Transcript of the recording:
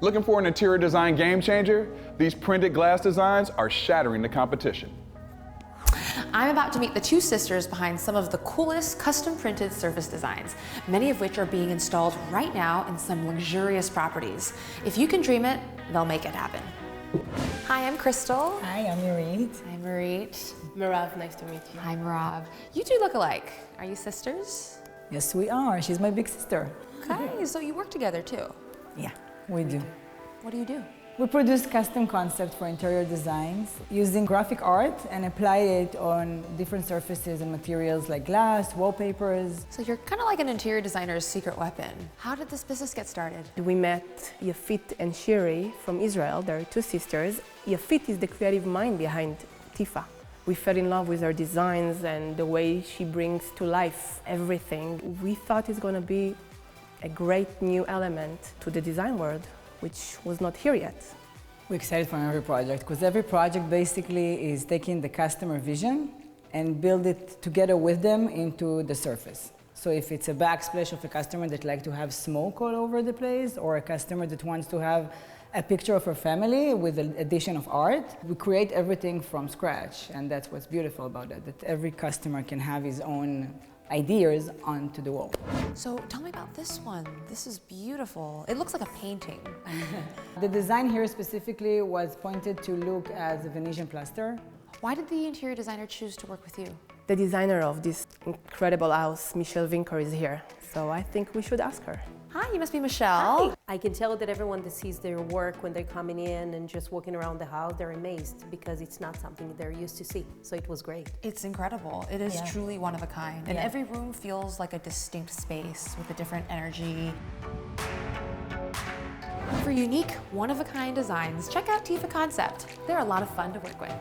Looking for an interior design game changer? These printed glass designs are shattering the competition. I'm about to meet the two sisters behind some of the coolest custom printed surface designs, many of which are being installed right now in some luxurious properties. If you can dream it, they'll make it happen. Hi, I'm Crystal. Hi, I'm Marit. Hi, Marit. Mirav, nice to meet you. Hi, Mirav. You two look alike. Are you sisters? Yes, we are. She's my big sister. Okay, so you work together too? Yeah, we do. What do you do? We produce custom concepts for interior designs using graphic art and apply it on different surfaces and materials like glass, wallpapers. So you're kind of like an interior designer's secret weapon. How did this business get started? We met Yefit and Shiri from Israel. They're two sisters. Yefit is the creative mind behind Tifa. We fell in love with her designs and the way she brings to life everything. We thought it's going to be a great new element to the design world, which was not here yet. We're excited for every project because every project basically is taking the customer vision and build it together with them into the surface. So if it's a backsplash of a customer that likes to have smoke all over the place, or a customer that wants to have a picture of her family with an addition of art, we create everything from scratch. And that's what's beautiful about it, that every customer can have his own ideas onto the wall. So tell me about this one. This is beautiful. It looks like a painting. The design here specifically was pointed to look as a Venetian plaster. Why did the interior designer choose to work with you? The designer of this incredible house, Michelle Vinker, is here. So I think we should ask her. Hi, you must be Michelle. Hi. I can tell that everyone that sees their work when they're coming in and just walking around the house, they're amazed because it's not something they're used to see. So it was great. It's incredible. It is truly one of a kind. And every room feels like a distinct space with a different energy. For unique, one-of-a-kind designs, check out Tifa Concept. They're a lot of fun to work with.